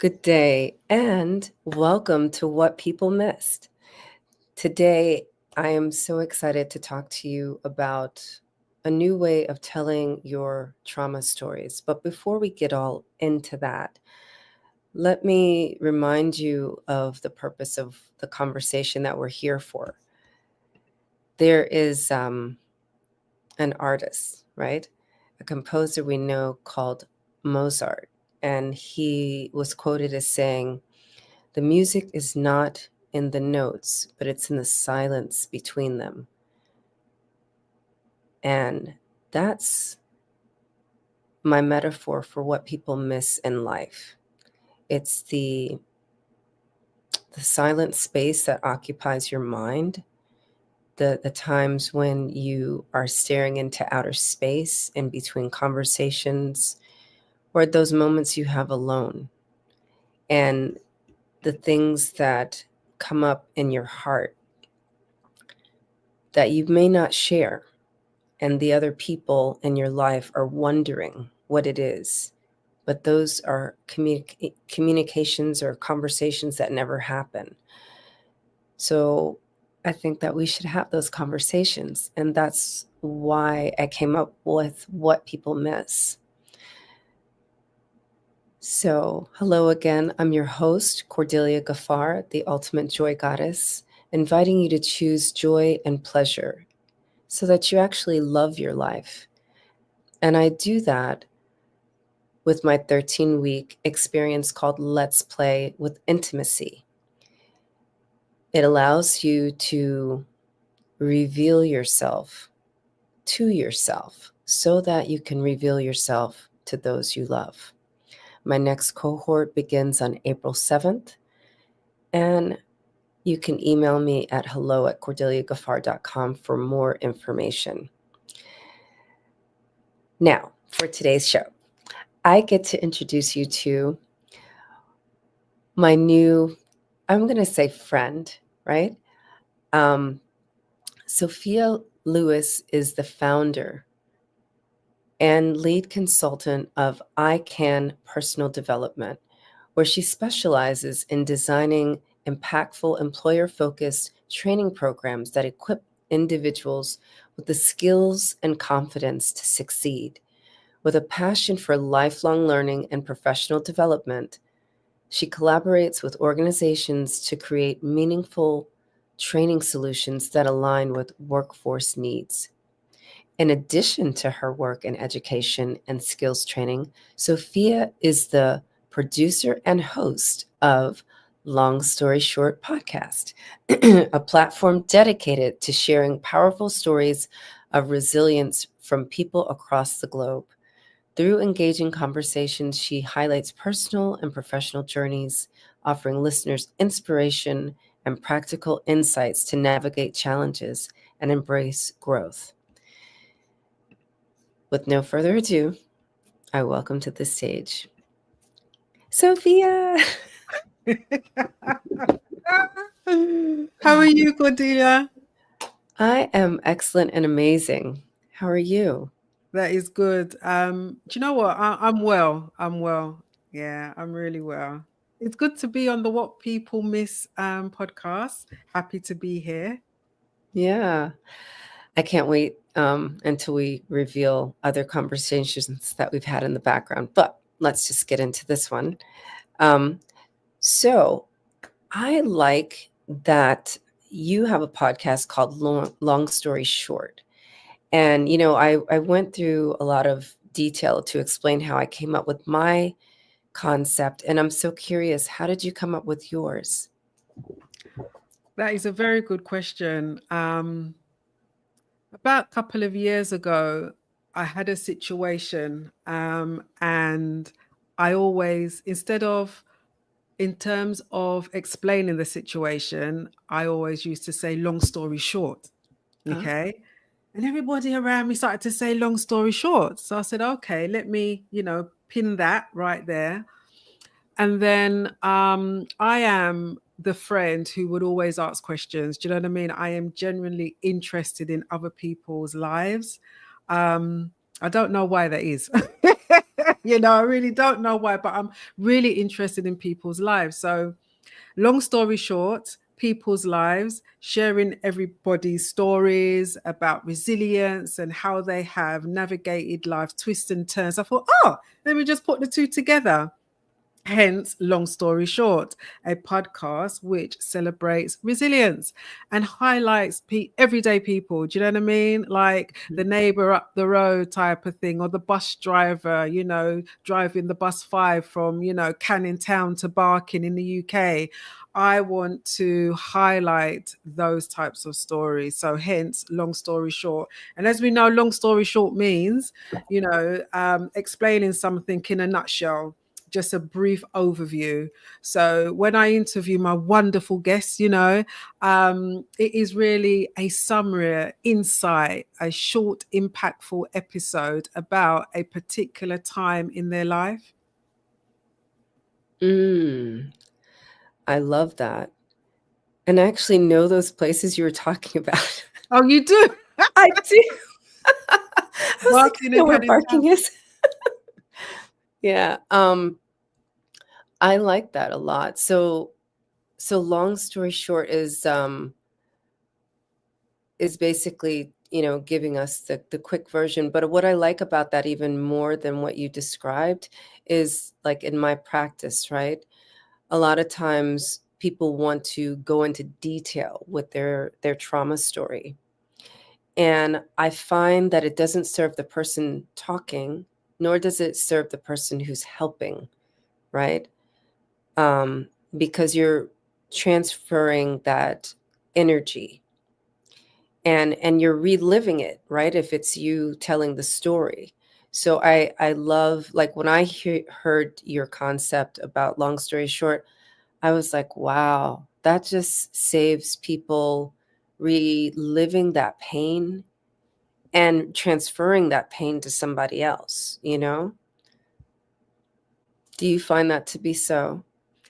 Good day and welcome to What People Missed. Today, I am so excited to talk to you about a new way of telling your trauma stories. But before we get all into that, let me remind you of the purpose of the conversation that we're here for. There is an artist, right? A composer we know called Mozart. And he was quoted as saying, "The music is not in the notes, but it's in the silence between them." And that's my metaphor for what people miss in life. It's the silent space that occupies your mind, the times when you are staring into outer space in between conversations, or those moments you have alone. And the things that come up in your heart that you may not share, and the other people in your life are wondering what it is. But those are communications or conversations that never happen. So I think that we should have those conversations. And that's why I came up with What People Miss. So, hello again. I'm your host, Cordelia Gaffar, the Ultimate Joy Goddess, inviting you to choose joy and pleasure so that you actually love your life. And I do that with my 13-week experience called Let's Play with Intimacy. It allows you to reveal yourself to yourself so that you can reveal yourself to those you love. My next cohort begins on April 7th, and you can email me at hello@cordeliagaffar.com for more information. Now, for today's show, I get to introduce you to my new, I'm going to say friend, right? Sophia Lewis is the founder and lead consultant of ICAN Personal Development, where she specializes in designing impactful employer-focused training programs that equip individuals with the skills and confidence to succeed. With a passion for lifelong learning and professional development, she collaborates with organizations to create meaningful training solutions that align with workforce needs. In addition to her work in education and skills training, Sophia is the producer and host of Long Story Short podcast, a platform dedicated to sharing powerful stories of resilience from people across the globe. Through engaging conversations, she highlights personal and professional journeys, offering listeners inspiration and practical insights to navigate challenges and embrace growth. With no further ado, I welcome to the stage Sophia. How are you, Cordelia? I am excellent and amazing. How are you? That is good. Do you know what? I'm well. I'm well. Yeah, I'm really well. It's good to be on the What People Miss podcast. Happy to be here. Yeah, I can't wait until we reveal other conversations that we've had in the background. But let's just get into this one. Um, so I like that you have a podcast called Long Story Short. And, I went through a lot of detail to explain how I came up with my concept. And I'm so curious, how did you come up with yours? That is a very good question. About a couple of years ago, I had a situation, and I always, instead of in terms of explaining the situation, I always used to say long story short. Oh, Okay. And everybody around me started to say long story short. So I said, okay, let me, pin that right there. And then I am the friend who would always ask questions. Do you know what I mean? I am genuinely interested in other people's lives. I don't know why that is. I really don't know why, but I'm really interested in people's lives. So, long story short, people's lives, sharing everybody's stories about resilience and how they have navigated life twists and turns. I thought, let me just put the two together. Hence, long story short, a podcast which celebrates resilience and highlights everyday people. Do you know what I mean? Like the neighbor up the road type of thing, or the bus driver, driving the bus 5 from, Canning Town to Barking in the UK. I want to highlight those types of stories. So, hence, long story short. And as we know, long story short means, explaining something in a nutshell, just a brief overview. So when I interview my wonderful guests, it is really a summary, insight, a short, impactful episode about a particular time in their life. I love that. And I actually know those places you were talking about. Oh, you do? I do. I was like, I Barking know and where Canning Town. Barking is. Yeah. I like that a lot. So long story short is basically, giving us the quick version. But what I like about that even more than what you described is, like, in my practice, right? A lot of times people want to go into detail with their trauma story. And I find that it doesn't serve the person talking, nor does it serve the person who's helping, right? Because you're transferring that energy and you're reliving it, right? If it's you telling the story. So I love, like, when I heard your concept about long story short, I was like, wow, that just saves people reliving that pain and transferring that pain to somebody else, Do you find that to be so?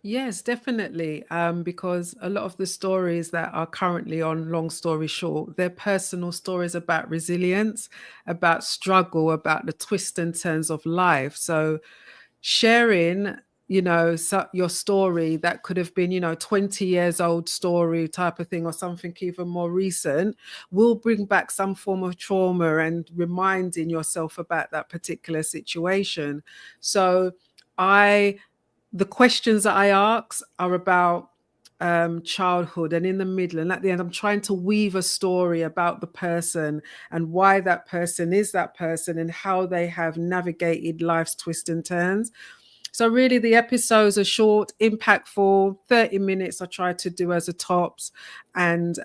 Yes, definitely. Because a lot of the stories that are currently on Long Story Short, they're personal stories about resilience, about struggle, about the twists and turns of life. So sharing, your story that could have been, 20 years old story type of thing, or something even more recent, will bring back some form of trauma and reminding yourself about that particular situation. So I the questions that I ask are about childhood and in the middle and at the end. I'm trying to weave a story about the person and why that person is that person and how they have navigated life's twists and turns. So really the episodes are short, impactful, 30 minutes I try to do as a tops, and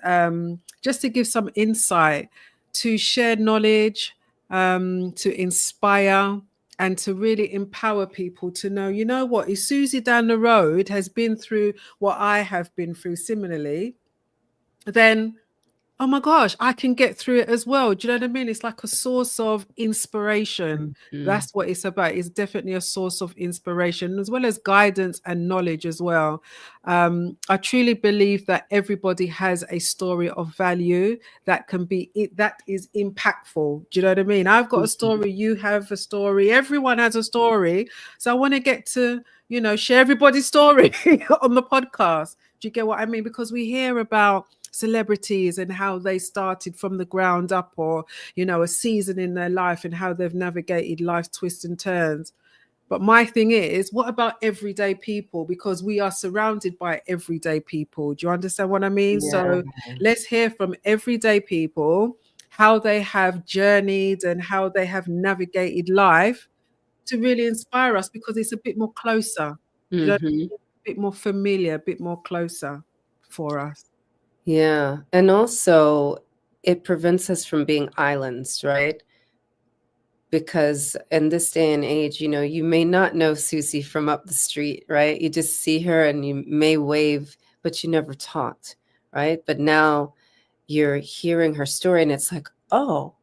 just to give some insight, to share knowledge, to inspire, and to really empower people to know, what, if Susie down the road has been through what I have been through similarly, then oh my gosh, I can get through it as well. Do you know what I mean? It's like a source of inspiration. Mhm. That's what it's about. It's definitely a source of inspiration as well as guidance and knowledge as well. I truly believe that everybody has a story of value that can be that is impactful. Do you know what I mean? I've got a Mhm. story, you have a story, everyone has a story. So I want to get to, share everybody's story on the podcast. Do you get what I mean? Because we hear about celebrities and how they started from the ground up, or a season in their life and how they've navigated life's twists and turns. But my thing is, what about everyday people? Because we are surrounded by everyday people. Do you understand what I mean? Yeah. So let's hear from everyday people, how they have journeyed and how they have navigated life, to really inspire us, because it's a bit more closer, a Mhm. bit more familiar, a bit more closer for us. Yeah, and also it prevents us from being islands, right? Because in this day and age, you may not know Susie from up the street, right? You just see her and you may wave, but you never talked, right? But now you're hearing her story and it's like, oh,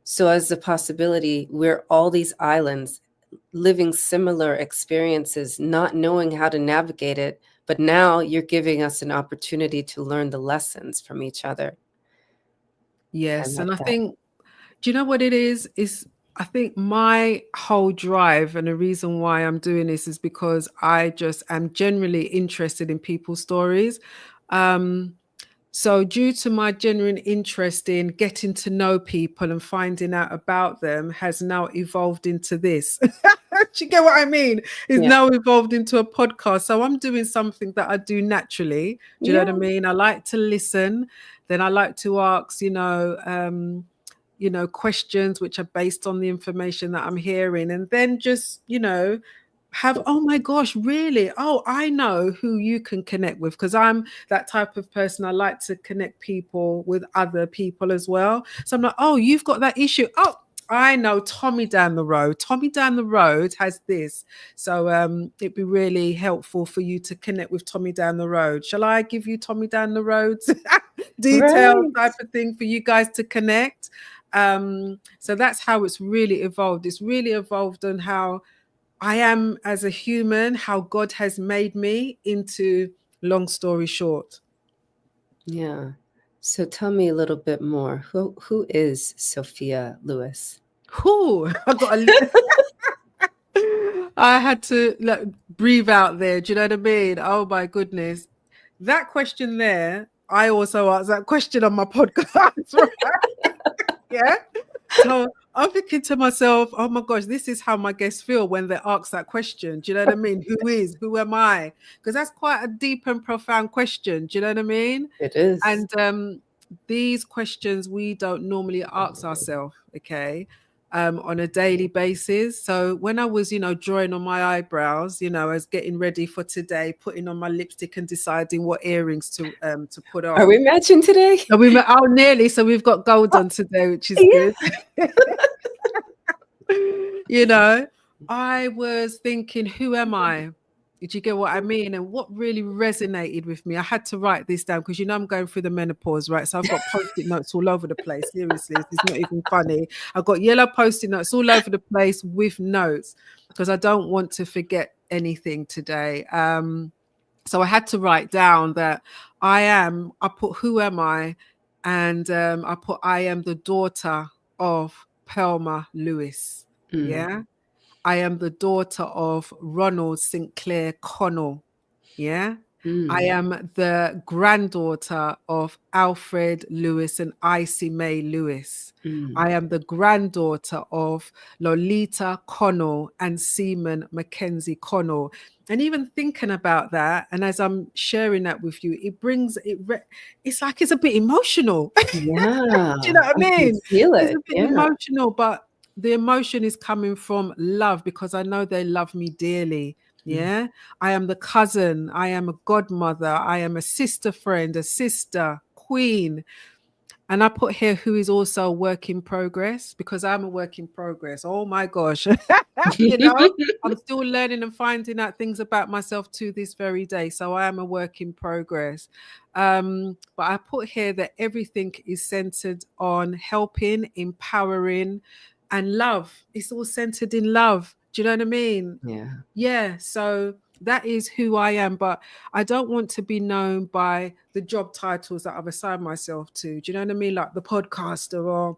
so as a possibility, we're all these islands living similar experiences, not knowing how to navigate it. But now you're giving us an opportunity to learn the lessons from each other. I Yes, love and I that. think, do you know what it is? Is I think my whole drive and the reason why I'm doing this is because I just am generally interested in people's stories. Um, So, due to my genuine interest in getting to know people and finding out about them, has now evolved into this. Do you get what I mean? It's Yeah. now evolved into a podcast. So, I'm doing something that I do naturally. Do you know what I Yeah. mean? I like to listen, then I like to ask, questions which are based on the information that I'm hearing, and then just, have, oh my gosh, really? Oh, I know who you can connect with, because I'm that type of person. I like to connect people with other people as well. So I'm like, oh, you've got that issue. Oh, I know Tommy down the road. Tommy down the road has this. So it'd be really helpful for you to connect with Tommy down the road. Shall I give you Tommy down the road's details Right. type of thing for you guys to connect? So that's how it's really evolved. It's really evolved on how I am as a human, how God has made me into long story short. Yeah. So tell me a little bit more. Who is Sophia Lewis? Whew, I got a I had to breathe out there. Do you know what I mean? Oh my goodness. That question there, I also asked that question on my podcast, right? Yeah. So I'm thinking to myself, oh my gosh, this is how my guests feel when they ask that question. Do you know what I mean? Who am I? Because that's quite a deep and profound question. Do you know what I mean? It is. And these questions we don't normally ask ourselves, okay, on a daily basis. So when I was, drawing on my eyebrows, I was getting ready for today, putting on my lipstick and deciding what earrings to put Are we on. matching today? So we were oh nearly, so we've got gold on today, which is Yeah. good. you know, I was thinking, who am I? Did you get what I mean? And what really resonated with me, I had to write this down because I'm going through the menopause, right? So I've got post-it notes all over the place. Seriously, it's not even funny. I've got yellow post-it notes all over the place with notes because I don't want to forget anything today. So I had to write down that I put who am I? And I put I am the daughter of Pelma Lewis. Mm, Yeah. I am the daughter of Ronald Sinclair Connell. Yeah. I mm, am the granddaughter of Alfred Lewis and Icy May Lewis. mm. I am the granddaughter of Lolita Connell and Seaman Mackenzie Connell. And even thinking about that, and as I'm sharing that with you, it's like it's a bit emotional. Yeah, Do you know what I I can mean? feel It's it. a bit Yeah. emotional, but the emotion is coming from love because I know they love me dearly. Mm. Yeah. I am the cousin. I am a godmother. I am a sister friend, a sister, queen. And I put here who is also a work in progress because I'm a work in progress. Oh my gosh. I'm still learning and finding out things about myself to this very day. So I am a work in progress. But I put here that everything is centered on helping, empowering, and love. It's all centered in love. Do you know what I mean? Yeah. Yeah, so that is who I am, but I don't want to be known by the job titles that I've assigned myself to. Do you know what I mean? Like the podcaster or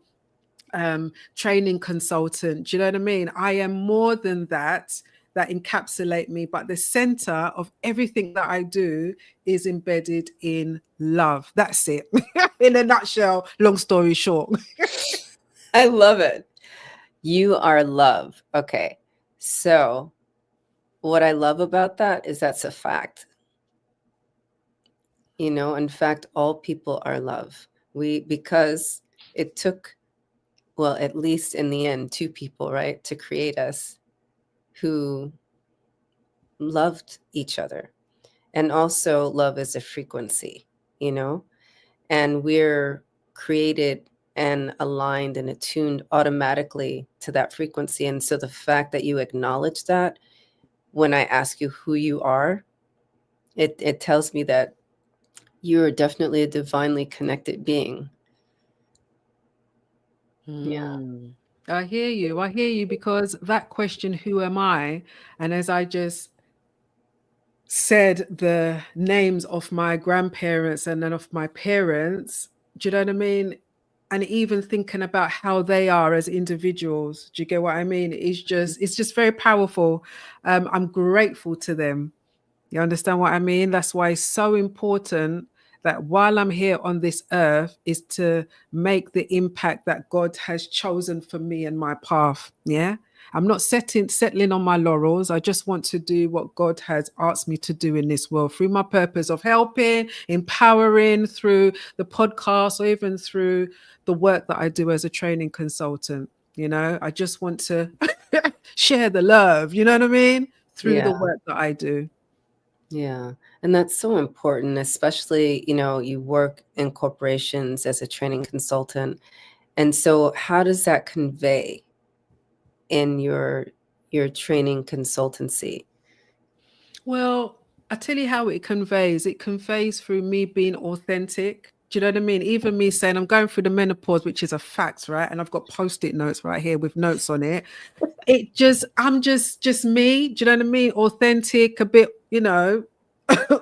training consultant. Do you know what I mean? I am more than that, that encapsulate me, but the center of everything that I do is embedded in love. That's it. In a nutshell, long story short. I love it. You are love. Okay. So, what I love about that is that's a fact. In fact, all people are love. Because it took, well, at least in the end, two people, right, to create us who loved each other. And also, love is a frequency, you know, and we're created and aligned and attuned automatically to that frequency. And so, the fact that you acknowledge that when I ask you who you are, it tells me that you're definitely a divinely connected being. Yeah. Hmm. I hear you. I hear you because that question, who am I? And as I just said the names of my grandparents and then of my parents, do you know what I mean? and even thinking about how they are as individuals. Do you get what I mean? It's just very powerful. I'm grateful to them. You understand what I mean? That's why it's so important that while I'm here on this earth is to make the impact that God has chosen for me and my path. Yeah. I'm not settling on my laurels. I just want to do what God has asked me to do in this world through my purpose of helping, empowering through the podcast, or even through the work that I do as a training consultant. I just want to share the love, you know what I mean? Through the Yeah. work that I do. Yeah. And that's so important, especially, you work in corporations as a training consultant. And so how does that convey in your training consultancy? Well, I tell you how it conveys. It conveys through me being authentic. Do you know what I mean? Even me saying I'm going through the menopause, which is a fact, right? And I've got post-it notes right here with notes on it. I'm just me. Do you know what I mean? Authentic, a bit,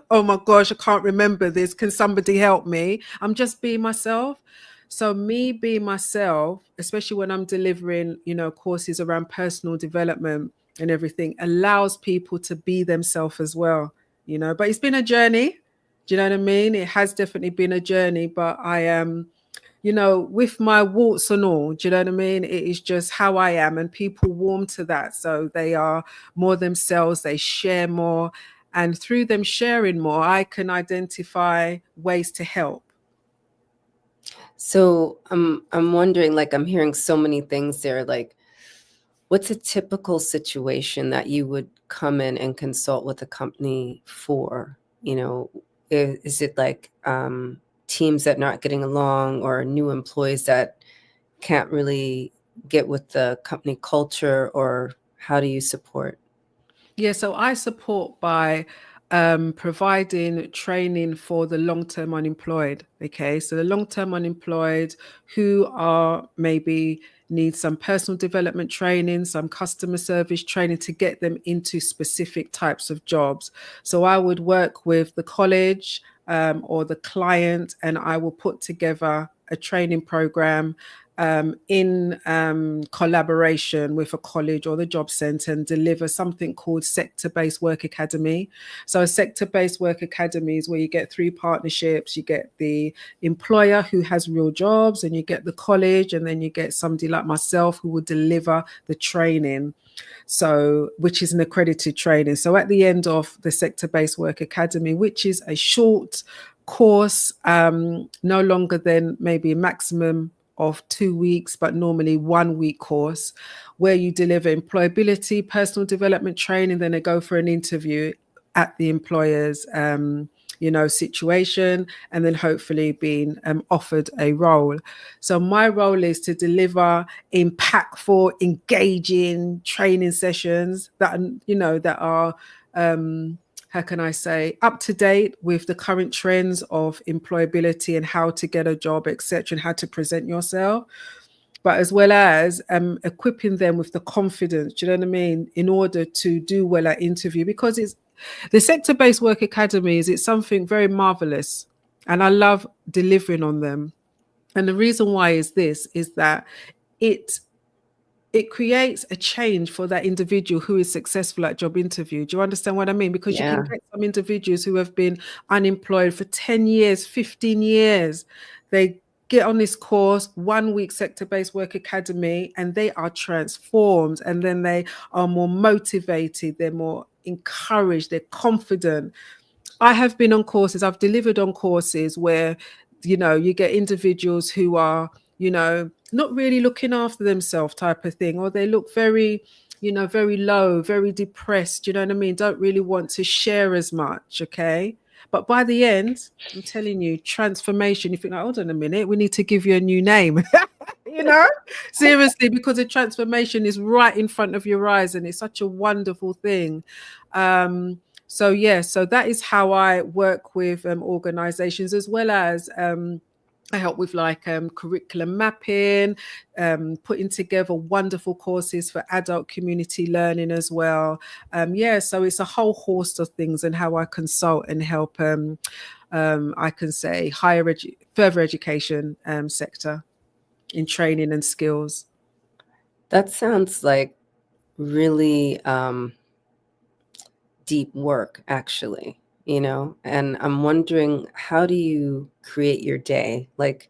oh my gosh, I can't remember this. Can somebody help me? I'm just being myself. So me being myself, especially when I'm delivering, courses around personal development and everything, allows people to be themselves as well. But it's been a journey. Do you know what I mean? It has definitely been a journey, but I am with my warts and all, do you know what I mean? It is just how I am, and people warm to that. So they are more themselves, they share more. And through them sharing more, I can identify ways to help. So I'm wondering, like, I'm hearing so many things there. Like, what's a typical situation that you would come in and consult with a company for? Is it like teams that not getting along, or new employees that can't really get with the company culture, or how do you support? Yeah, so I support by providing training for the long-term unemployed. Okay, so the long-term unemployed who are maybe need some personal development training, some customer service training to get them into specific types of jobs. So I would work with the college or the client, and I will put together a training program in collaboration with a college or the job centre, and deliver something called sector-based work academy. So a sector-based work academy is where you get three partnerships. You get the employer who has real jobs, and you get the college, and then you get somebody like myself who will deliver the training. So, which is an accredited training. So at the end of the sector-based work academy, which is a short course, no longer than maybe a maximum of 2 weeks, but normally 1 week course, where you deliver employability, personal development training, then they go for an interview at the employer's situation, and then hopefully being offered a role. So my role is to deliver impactful, engaging training sessions that are how can I say, up to date with the current trends of employability and how to get a job, etc., and how to present yourself, but as well as equipping them with the confidence, do you know what I mean, in order to do well at interview. Because it's the sector-based work academies, it's something very marvelous, and I love delivering on them. And the reason why is that it it creates a change for that individual who is successful at job interview. Do you understand what I mean? Because you can Yeah. get some individuals who have been unemployed for 10 years, 15 years. They get on this course, 1 week sector-based work academy, and they are transformed. And then they are more motivated, they're more encouraged, they're confident. I have been on courses, I've delivered on courses where, you get individuals who are, not really looking after themselves type of thing, or they look very, very low, very depressed, you know what I mean? Don't really want to share as much, okay? But by the end, I'm telling you, transformation, you think, like, hold on a minute, we need to give you a new name. you know Seriously, because the transformation is right in front of your eyes, and it's such a wonderful thing. So yeah, so that is how I work with organizations, as well as I help with like curriculum mapping, putting together wonderful courses for adult community learning as well. Yeah, so it's a whole host of things, and how I consult and help I can say further education sector. in training and skills. That sounds like really deep work, actually, and I'm wondering, how do you create your day? Like,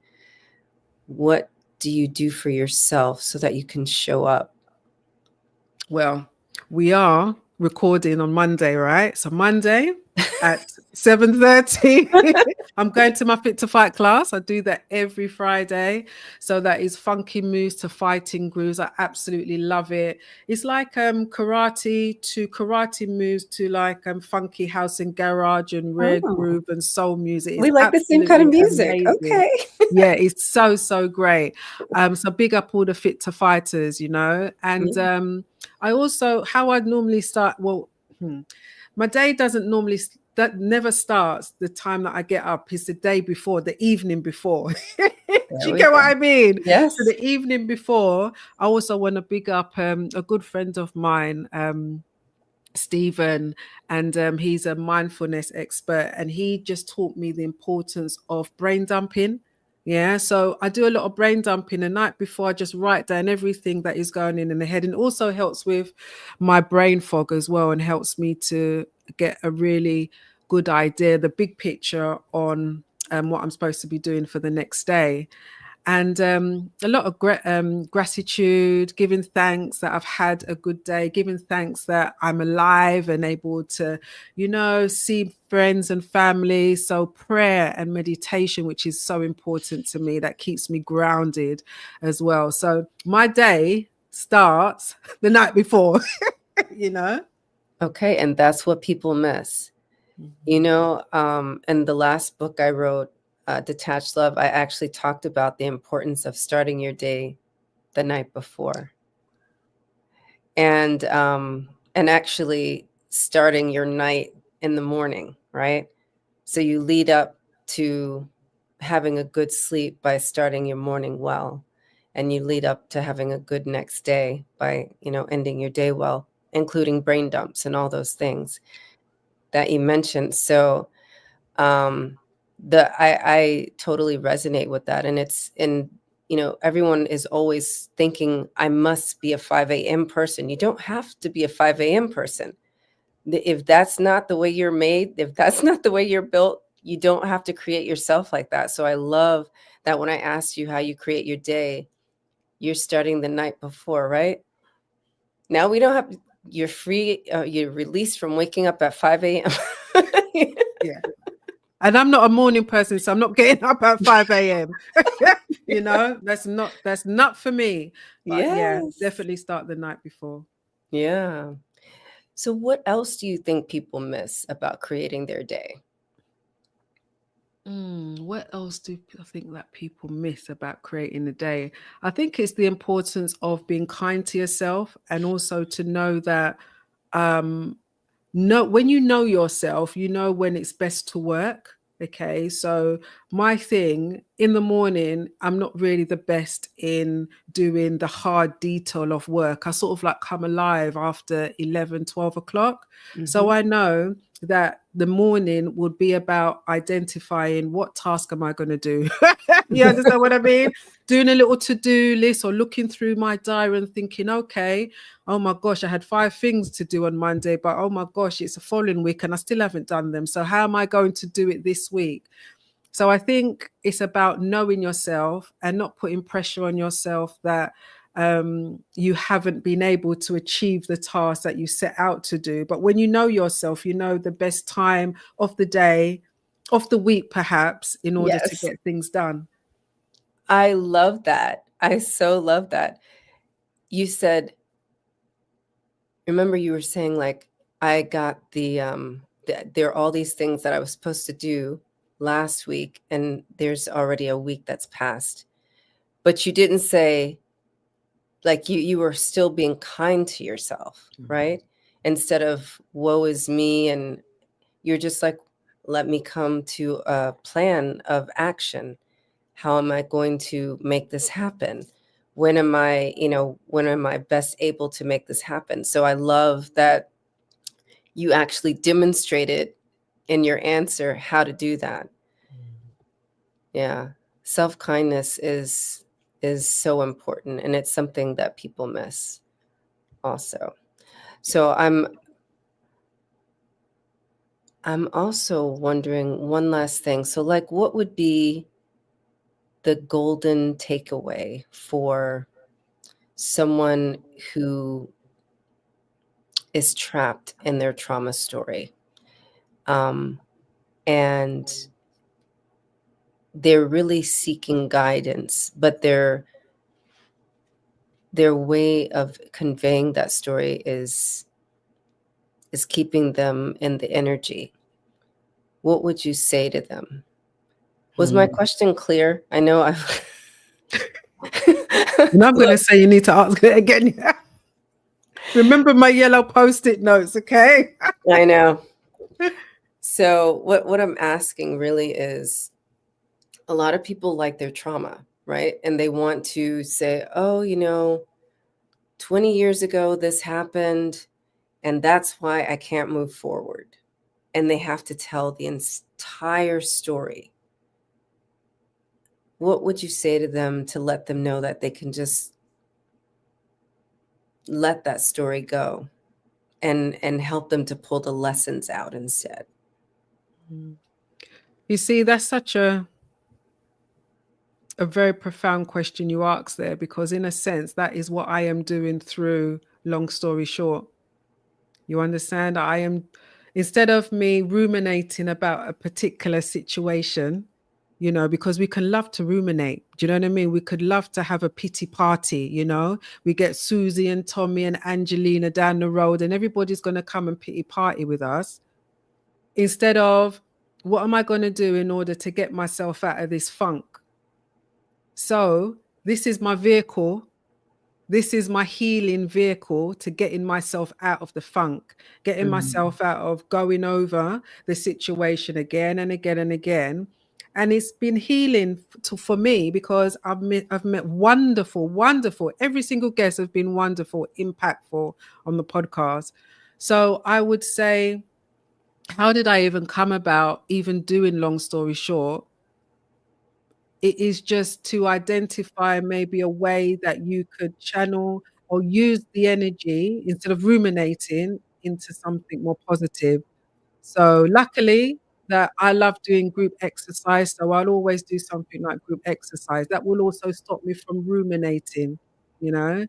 what do you do for yourself so that you can show up? Well, we are recording on Monday, right? So Monday at 7:30, I'm going to my Fit to Fight class. I do that every Friday. So that is funky moves to fighting grooves. I absolutely love it. It's like karate moves to like funky house and garage and rare Oh, groove and soul music. It's we like the same kind of absolutely music. amazing. Okay. Yeah, it's so great. So big up all the Fit to Fighters, and Yeah. I also, how I normally start, well, my day doesn't normally, that never starts the time that I get up. It's the day before, the evening before. Do There you we get go. what I mean? So Yes. the evening before, I also want to big up a good friend of mine, Stephen, and he's a mindfulness expert, and he just taught me the importance of brain dumping. Yeah, so I do a lot of brain dumping the night before. I just write down everything that is going in the head, and also helps with my brain fog as well, and helps me to get a really good idea, the big picture on what I'm supposed to be doing for the next day. And a lot of gratitude, giving thanks that I've had a good day, giving thanks that I'm alive and able to, see friends and family. So prayer and meditation, which is so important to me, that keeps me grounded as well. So my day starts the night before, you know. Okay, and that's what people miss. In the last book I wrote, Detached Love, I actually talked about the importance of starting your day the night before, and actually starting your night in the morning, right? So you lead up to having a good sleep by starting your morning well, and you lead up to having a good next day by, ending your day well, including brain dumps and all those things that you mentioned. So um I totally resonate with that, and everyone is always thinking, I must be a 5 a.m. person. You don't have to be a 5 a.m. person. If that's not the way you're made, if that's not the way you're built, you don't have to create yourself like that. So I love that when I asked you how you create your day, you're starting the night before, right? Now we don't have, you're free, you're released from waking up at 5 a.m. Yeah. And I'm not a morning person, so I'm not getting up at 5 a.m. That's not for me. But yeah, Yes. definitely start the night before. Yeah. So what else do you think people miss about creating their day? What else do I think that people miss about creating a day? I think it's the importance of being kind to yourself, and also to know that um when you know yourself, you know when it's best to work. Okay, so my thing in the morning, I'm not really the best in doing the hard detail of work. I sort of like come alive after 11, 12 o'clock. So Hmm. I know that the morning would be about identifying what task am I going to do. You understand what I mean? Doing a little to-do list, or looking through my diary and thinking, okay, oh my gosh, I had 5 things to do on Monday, but oh my gosh, it's a following week and I still haven't done them. So how am I going to do it this week? So I think it's about knowing yourself and not putting pressure on yourself that you haven't been able to achieve the task that you set out to do. But when you know yourself, you know the best time of the day, of the week, perhaps, in order to Yes. get things done. I love that. I so love that. You said, remember you were saying, like, I got there are all these things that I was supposed to do last week, and there's already a week that's passed. But you didn't say, like, you were still being kind to yourself, Mhm. right? Instead of woe is me, and you're just like, let me come to a plan of action. How am I going to make this happen? When am I best able to make this happen? So I love that you actually demonstrated in your answer how to do that. Yeah. Self-kindness is so important, and it's something that people miss also. So I'm also wondering one last thing. So like what would be the golden takeaway for someone who is trapped in their trauma story? And they're really seeking guidance, but their way of conveying that story is keeping them in the energy. What would you say to them? Was my question clear? I know I've And I'm going to Look, say you need to ask it again. Remember my yellow Post-it notes, okay? I know. So what I'm asking really is, a lot of people like their trauma, right? And they want to say, oh, 20 years ago this happened, and that's why I can't move forward. And they have to tell the entire story. What would you say to them to let them know that they can just let that story go and help them to pull the lessons out instead? You see, that's such a very profound question you ask there, because in a sense, that is what I am doing through Long Story Short. You understand? I am, instead of me ruminating about a particular situation, because we can love to ruminate. Do you know what I mean? We could love to have a pity party, We get Susie and Tommy and Angelina down the road and everybody's going to come and pity party with us. Instead of, what am I going to do in order to get myself out of this funk? So this is my vehicle. This is my healing vehicle to getting myself out of the funk, getting myself out of going over the situation again and again and again. And it's been healing for me, because I've met wonderful, wonderful, every single guest has been wonderful, impactful on the podcast. So I would say, how did I even come about even doing Long Story Short? It is just to identify maybe a way that you could channel or use the energy instead of ruminating into something more positive. So luckily that I love doing group exercise, so I'll always do something like group exercise. That will also stop me from ruminating, you know.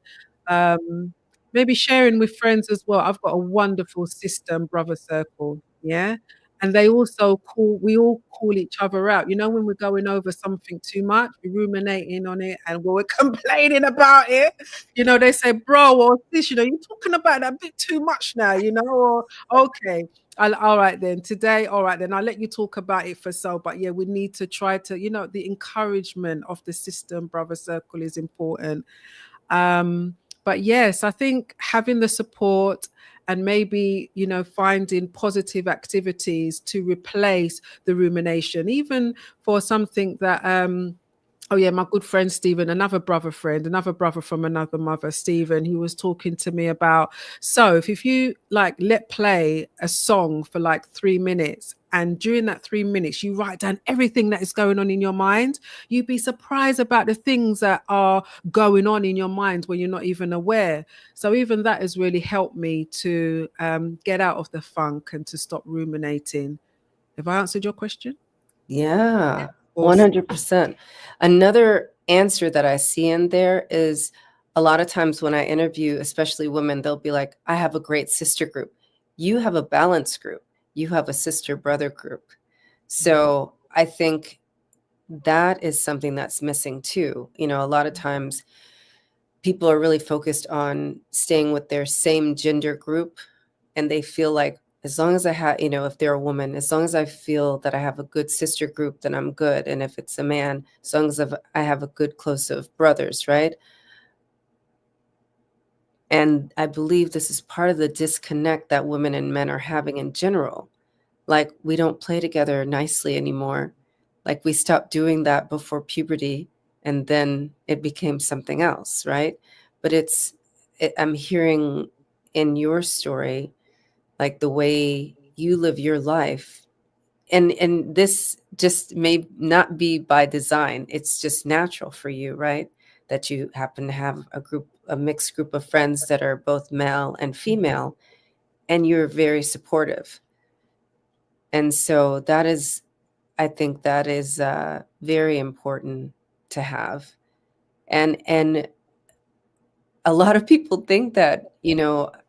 Um, Maybe sharing with friends as well. I've got a wonderful sister and brother circle, yeah. And we all call each other out. When we're going over something too much, we're ruminating on it and we're complaining about it. They say, bro, or this, you're talking about that a bit too much now, or okay. All right then. Today, all right then. I'll let you talk about it for so. But yeah, we need to try to, the encouragement of the system brother circle is important. But yes, I think having the support and maybe, finding positive activities to replace the rumination, even for something that oh yeah, my good friend Stephen, another brother from another mother, Stephen, he was talking to me about, so if you like let play a song for like 3 minutes, and during that 3 minutes you write down everything that is going on in your mind, you'd be surprised about the things that are going on in your mind when you're not even aware. So even that has really helped me to get out of the funk and to stop ruminating. Have I answered your question? Yeah, Awesome. 100%. Another answer that I see in there is, a lot of times when I interview, especially women, they'll be like, I have a great sister group. You have a balanced group. You have a sister brother group. So I think that is something that's missing too. A lot of times people are really focused on staying with their same gender group, and they feel like, as long as I have, if they're a woman, as long as I feel that I have a good sister group, then I'm good. And if it's a man, as long as I have a good close of brothers, right? And I believe this is part of the disconnect that women and men are having in general. Like, we don't play together nicely anymore. Like, we stopped doing that before puberty, and then it became something else, right? But I'm hearing in your story, like the way you live your life, and this just may not be by design, it's just natural for you, right? that you happen to have a mixed group of friends that are both male and female, and you're very supportive. And so that is, I think that is very important to have. And a lot of people think that,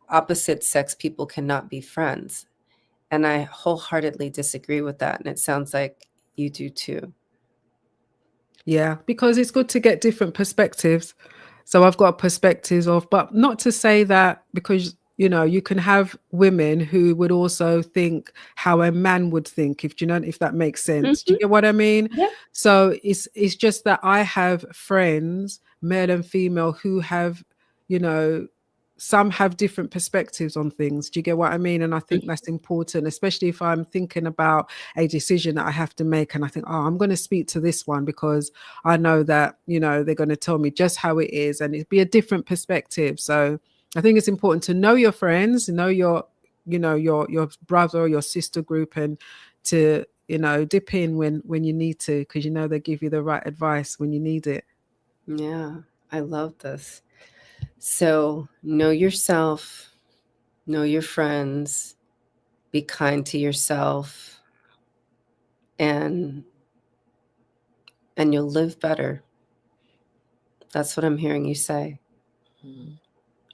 opposite sex people cannot be friends. And I wholeheartedly disagree with that. And it sounds like you do too. Yeah, because it's good to get different perspectives. So I've got perspectives of, but not to say that, because you can have women who would also think how a man would think, if that makes sense. Do you get what I mean? Yeah. So it's just that I have friends, male and female, who have, some have different perspectives on things. Do you get what I mean? And I think that's important, especially if I'm thinking about a decision that I have to make, and I think, oh, I'm going to speak to this one because I know that, they're going to tell me just how it is, and it'd be a different perspective. So I think it's important to know your friends, know your brother or your sister group, and to, dip in when you need to, because they give you the right advice when you need it. Yeah, I love this. So know yourself, know your friends, be kind to yourself, and you'll live better. That's what I'm hearing you say.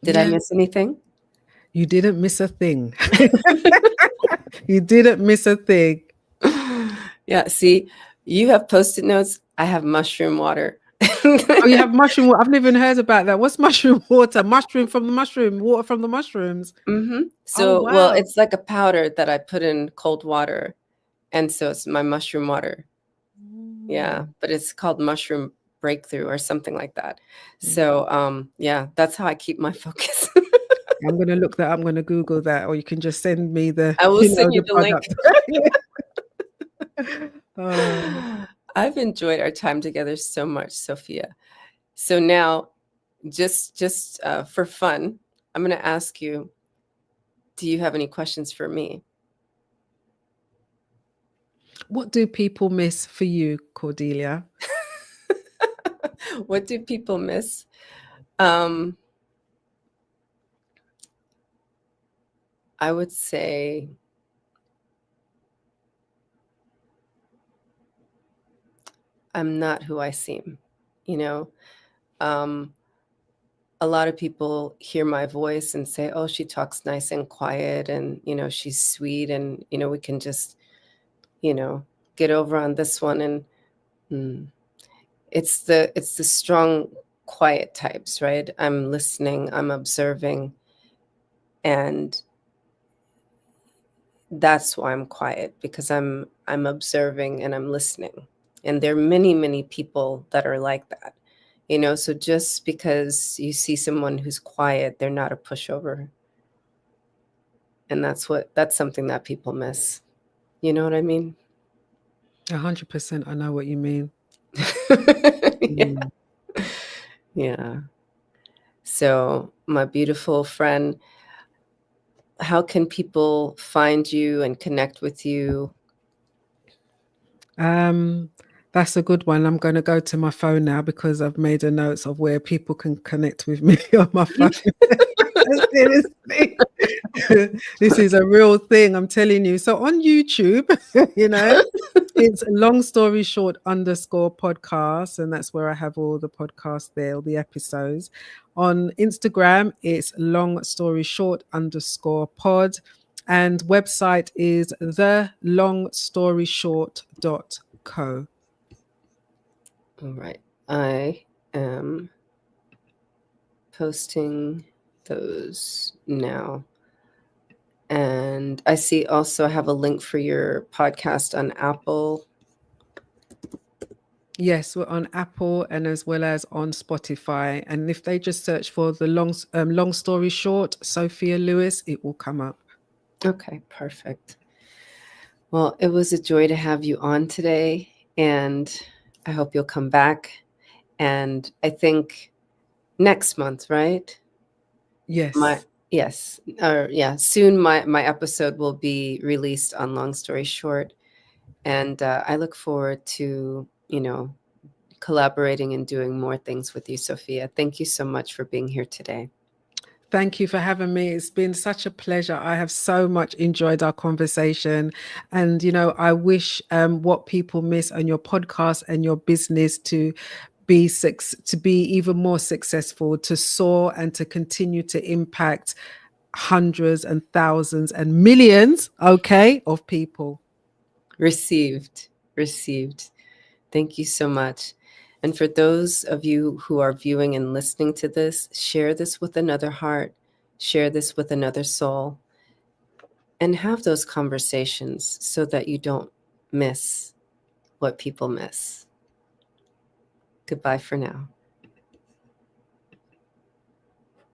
Did I Yeah, miss anything? you didn't miss a thing. You didn't miss a thing. Yeah, see, you have Post-it notes. I have mushroom water. Oh, you have mushroom water. I've never even heard about that. What's mushroom water? Mushroom from the mushroom, water from the mushrooms. Oh, So, well, wow. it's like a powder that I put in cold water, and so it's my mushroom water. Yeah, but it's called Mushroom Breakthrough or something like that. So, yeah, that's how I keep my focus. I'm going to look that. I'm going to Google that, or you can just send me the, I will send you the the link. product. Oh. I've enjoyed our time together so much, Sophia. So now, just for fun, I'm going to ask you, do you have any questions for me? What do people miss for you, Cordelia? What do people miss? I would say I'm not who I seem. You know, um, a lot of people hear my voice and say, "Oh, she talks nice and quiet, and she's sweet, and we can just you know get over on this one." And mm, it's the strong, quiet types, right? I'm listening, I'm observing, and that's why I'm quiet, because I'm observing and I'm listening. And there are many, many people that are like that. So just because you see someone who's quiet, they're not a pushover. And that's something that people miss. You know what I mean? 100%. I know what you mean. Yeah. Yeah. So, my beautiful friend, how can people find you and connect with you? That's a good one. I'm going to go to my phone now because I've made a notes of where people can connect with me on my phone. Seriously. This is a real thing, I'm telling you. So on YouTube, it's long story short _podcast, and that's where I have all the podcasts there, all the episodes. On Instagram, it's long story short _pod, and website is thelongstoryshort.co. All right. I am posting those now. And I see also I have a link for your podcast on Apple. Yes, we're on Apple and as well as on Spotify. And if they just search for the long story short, Sophia Lewis, it will come up. Okay, perfect. Well, it was a joy to have you on today, and I hope you'll come back. And I think next month, right? Yes. Yes, or yeah, soon my episode will be released on Long Story Short, and I look forward to collaborating and doing more things with you, Sophia. Thank you so much for being here today. Thank you for having me. It's been such a pleasure. I have so much enjoyed our conversation. And, I wish what people miss on your podcast and your business to be even more successful, to soar and to continue to impact hundreds and thousands and millions, of people. Received. Thank you so much. And for those of you who are viewing and listening to this, share this with another heart, share this with another soul, and have those conversations so that you don't miss what people miss. Goodbye for now.